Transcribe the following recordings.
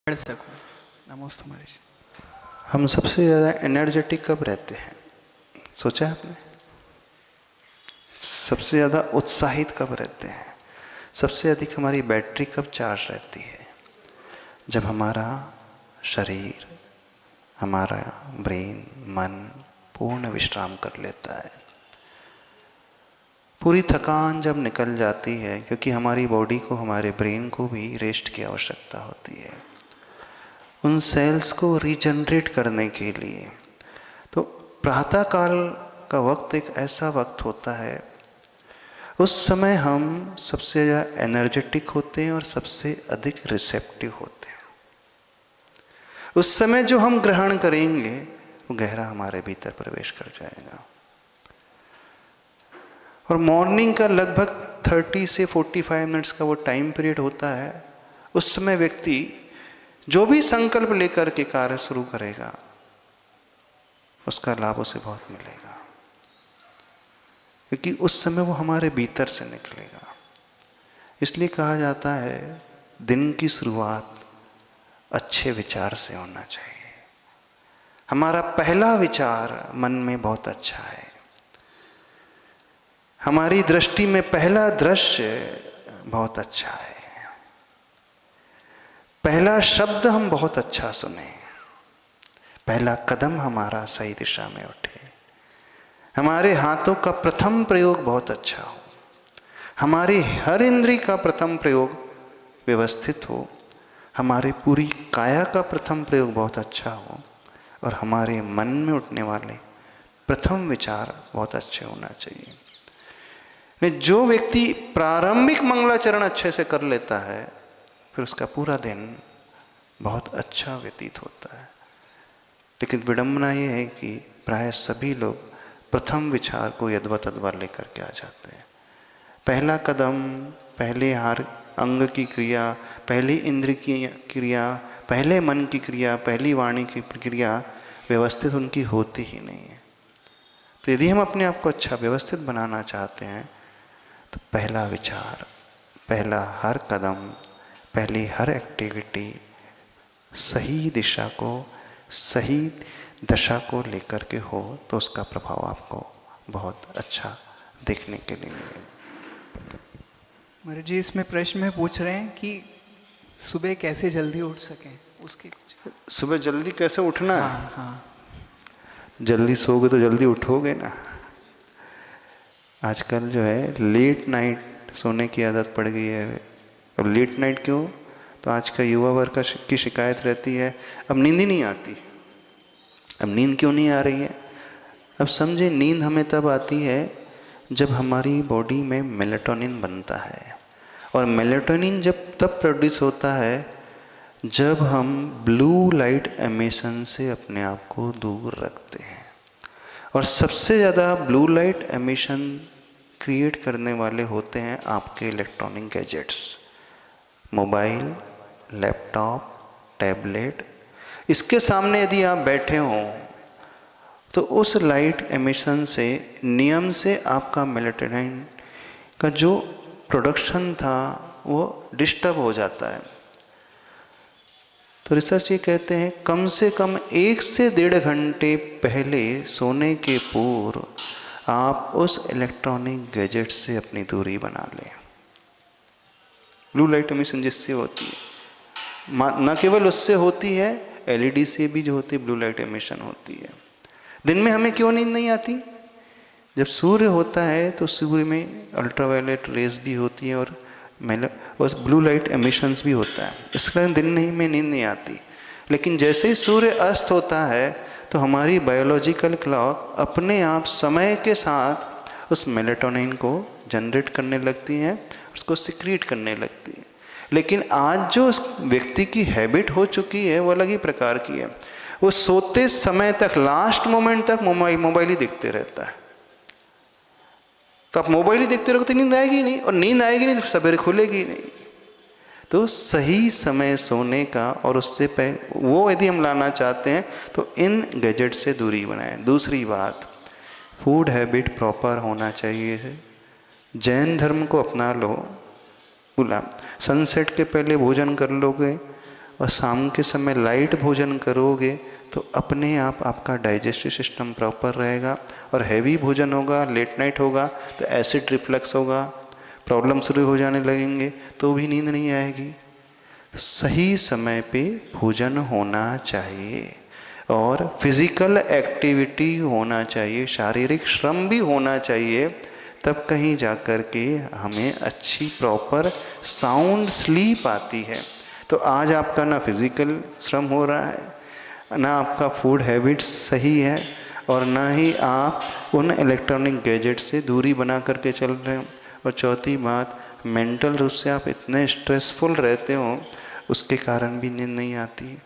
पढ़ सकूं। नमोस्तु महर्षि। हम सबसे ज़्यादा एनर्जेटिक कब रहते हैं, सोचा है आपने? सबसे ज़्यादा उत्साहित कब रहते हैं? सबसे अधिक हमारी बैटरी कब चार्ज रहती है? जब हमारा शरीर, हमारा ब्रेन, मन पूर्ण विश्राम कर लेता है, पूरी थकान जब निकल जाती है, क्योंकि हमारी बॉडी को, हमारे ब्रेन को भी रेस्ट की आवश्यकता होती है उन सेल्स को रीजनरेट करने के लिए। तो प्रातःकाल का वक्त एक ऐसा वक्त होता है, उस समय हम सबसे ज़्यादा एनर्जेटिक होते हैं और सबसे अधिक रिसेप्टिव होते हैं। उस समय जो हम ग्रहण करेंगे वो गहरा हमारे भीतर प्रवेश कर जाएगा। और मॉर्निंग का लगभग 30 से 45 मिनट्स का वो टाइम पीरियड होता है। उस समय व्यक्ति जो भी संकल्प लेकर के कार्य शुरू करेगा उसका लाभ उसे बहुत मिलेगा, क्योंकि उस समय वो हमारे भीतर से निकलेगा। इसलिए कहा जाता है दिन की शुरुआत अच्छे विचार से होना चाहिए। हमारा पहला विचार मन में बहुत अच्छा है, हमारी दृष्टि में पहला दृश्य बहुत अच्छा है, पहला शब्द हम बहुत अच्छा सुने, पहला कदम हमारा सही दिशा में उठे, हमारे हाथों का प्रथम प्रयोग बहुत अच्छा हो, हमारी हर इंद्री का प्रथम प्रयोग व्यवस्थित हो, हमारी पूरी काया का प्रथम प्रयोग बहुत अच्छा हो, और हमारे मन में उठने वाले प्रथम विचार बहुत अच्छे होना चाहिए। जो व्यक्ति प्रारंभिक मंगलाचरण अच्छे से कर लेता है, फिर उसका पूरा दिन बहुत अच्छा व्यतीत होता है। लेकिन विडंबना ये है कि प्राय सभी लोग प्रथम विचार को यद्वा तद्वा लेकर के आ जाते हैं। पहला कदम, पहले हर अंग की क्रिया, पहली इंद्र की क्रिया, पहले मन की क्रिया, पहली वाणी की क्रिया व्यवस्थित उनकी होती ही नहीं है। तो यदि हम अपने आप को अच्छा व्यवस्थित बनाना चाहते हैं तो पहला विचार, पहला हर कदम, पहली हर एक्टिविटी सही दिशा को, सही दशा को लेकर के हो, तो उसका प्रभाव आपको बहुत अच्छा देखने के लिए मिलेगा। महाराज जी, इसमें प्रश्न में पूछ रहे हैं कि सुबह कैसे जल्दी उठ सकें, उसकी कुछ। सुबह जल्दी कैसे उठना है? हाँ हाँ। जल्दी सोओगे तो जल्दी उठोगे ना। आजकल जो है लेट नाइट सोने की आदत पड़ गई है। अब लेट नाइट क्यों? तो आज का युवा वर्ग की शिकायत रहती है अब नींद ही नहीं आती। अब नींद क्यों नहीं आ रही है? अब समझे, नींद हमें तब आती है जब हमारी बॉडी में मेलेटोनिन बनता है, और मेलेटोनिन जब तब प्रोड्यूस होता है जब हम ब्लू लाइट एमिशन से अपने आप को दूर रखते हैं। और सबसे ज़्यादा ब्लू लाइट एमिशन क्रिएट करने वाले होते हैं आपके electronic gadgets, mobile, laptop, tablet. इसके सामने यदि आप बैठे हों तो उस लाइट एमिशन से, नियम से आपका मेलेटोनिन का जो प्रोडक्शन था वो डिस्टर्ब हो जाता है। तो रिसर्च ये कहते हैं कम से कम 1 से 1.5 घंटे पहले सोने के पूर्व आप उस इलेक्ट्रॉनिक गैजेट से अपनी दूरी बना लें। ब्लू लाइट एमिशन जिससे होती है, न केवल उससे होती है, एलईडी से भी जो होती है ब्लू लाइट एमिशन होती है। दिन में हमें क्यों नींद नहीं आती? जब सूर्य होता है तो सूर्य में अल्ट्रावायलेट रेज भी होती है और बस ब्लू लाइट एमिशंस भी होता है, इसलिए दिन में नींद नहीं आती। लेकिन जैसे ही सूर्य अस्त होता है तो हमारी बायोलॉजिकल क्लॉक अपने आप समय के साथ उस मेलेटोनिन को जनरेट करने लगती है, उसको सिक्रीट करने लगती है। लेकिन आज जो उस व्यक्ति की हैबिट हो चुकी है वो अलग ही प्रकार की है। वो सोते समय तक, लास्ट मोमेंट तक मोबाइल ही देखते रहता है। तो आप मोबाइल ही देखते रहोगे तो नींद आएगी नहीं, और नींद आएगी नहीं तो सवेरे खुलेगी नहीं। तो सही समय सोने का, और उससे पहले वो यदि हम लाना चाहते हैं तो इन गैजेट से दूरी बनाएं। दूसरी बात, फूड हैबिट प्रॉपर होना चाहिए। जैन धर्म को अपना लो, बोला सनसेट के पहले भोजन कर लोगे और शाम के समय लाइट भोजन करोगे तो अपने आप आपका डाइजेस्टिव सिस्टम प्रॉपर रहेगा। और हैवी भोजन होगा, लेट नाइट होगा तो एसिड रिफ्लक्स होगा, प्रॉब्लम शुरू हो जाने लगेंगे, तो भी नींद नहीं आएगी। सही समय पे भोजन होना चाहिए और फिजिकल एक्टिविटी होना चाहिए, शारीरिक श्रम भी होना चाहिए, तब कहीं जाकर के हमें अच्छी प्रॉपर साउंड स्लीप आती है। तो आज आपका ना फिजिकल श्रम हो रहा है, ना आपका फूड हैबिट्स सही है, और ना ही आप उन इलेक्ट्रॉनिक गैजेट से दूरी बना करके चल रहे हो। और चौथी बात, मेंटल रूप से आप इतने स्ट्रेसफुल रहते हो, उसके कारण भी नींद नहीं आती है।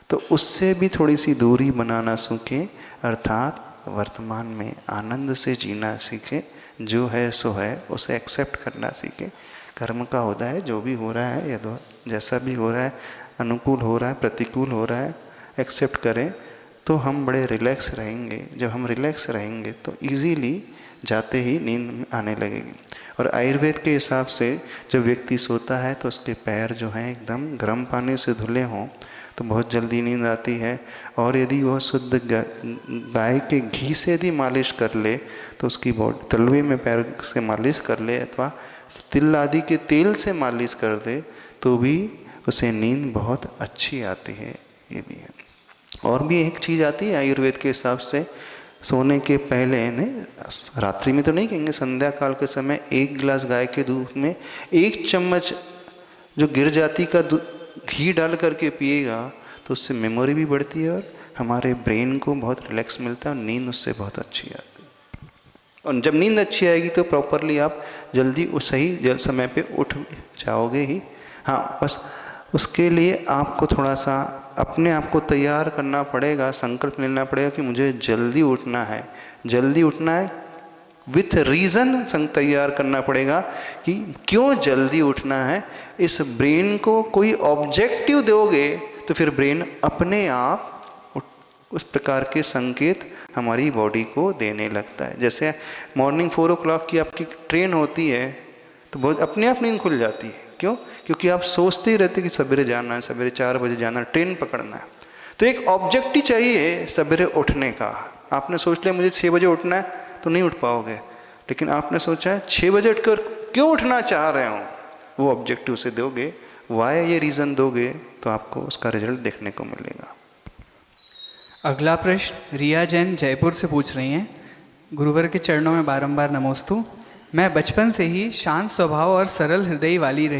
तो उससे भी थोड़ी सी दूरी बनाना सीखें, अर्थात वर्तमान में आनंद से जीना सीखें। जो है सो है, उसे एक्सेप्ट करना सीखें। कर्म का होता है, जो भी हो रहा है या जैसा भी हो रहा है, अनुकूल हो रहा है, प्रतिकूल हो रहा है, एक्सेप्ट करें तो हम बड़े रिलैक्स रहेंगे। जब हम रिलैक्स रहेंगे तो इजीली जाते ही नींद आने लगेगी। और आयुर्वेद के हिसाब से जब व्यक्ति सोता है तो उसके पैर जो हैं एकदम गर्म पानी से धुले हों तो बहुत जल्दी नींद आती है। और यदि वह शुद्ध गाय के घी से यदि मालिश कर ले तो उसकी बॉडी तलवे में पैर से मालिश कर ले अथवा तिल आदि के तेल से मालिश कर दे तो भी उसे नींद बहुत अच्छी आती है। ये भी है। और भी एक चीज़ आती है आयुर्वेद के हिसाब से, सोने के पहले ने रात्रि में तो नहीं कहेंगे, संध्या काल के समय 1 गिलास गाय के दूध में 1 चम्मच जो गिर जाती का घी डाल करके पिएगा तो उससे मेमोरी भी बढ़ती है और हमारे ब्रेन को बहुत रिलैक्स मिलता है और नींद उससे बहुत अच्छी आती है। और जब नींद अच्छी आएगी तो प्रॉपरली आप जल्दी उस सही समय पे उठ जाओगे ही। हाँ, बस उसके लिए आपको थोड़ा सा अपने आप को तैयार करना पड़ेगा, संकल्प लेना पड़ेगा कि मुझे जल्दी उठना है। जल्दी उठना है विथ रीज़न तैयार करना पड़ेगा कि क्यों जल्दी उठना है। इस ब्रेन को कोई ऑब्जेक्टिव दोगे तो फिर ब्रेन अपने आप उस प्रकार के संकेत हमारी बॉडी को देने लगता है। जैसे मॉर्निंग 4 o'clock की आपकी ट्रेन होती है तो बहुत अपने आप नींद खुल जाती है। क्यों? क्योंकि आप सोचते ही रहते कि सवेरे जाना है, सवेरे 4 बजे जाना है, ट्रेन पकड़ना है। तो एक ऑब्जेक्टिव चाहिए सवेरे उठने का। आपने सोच लिया मुझे 6 बजे उठना है तो नहीं उठ पाओगे, लेकिन आपने सोचा है 6 बजे उठकर क्यों उठना चाह रहे हो, वो ऑब्जेक्टिव से दोगे, वाई ये रीज़न दोगे तो आपको उसका रिजल्ट देखने को मिलेगा। अगला प्रश्न रिया जैन जयपुर से पूछ रही हैं। गुरुवर के चरणों में बारंबार नमोस्तु। मैं बचपन से ही शांत स्वभाव और सरल हृदय वाली रही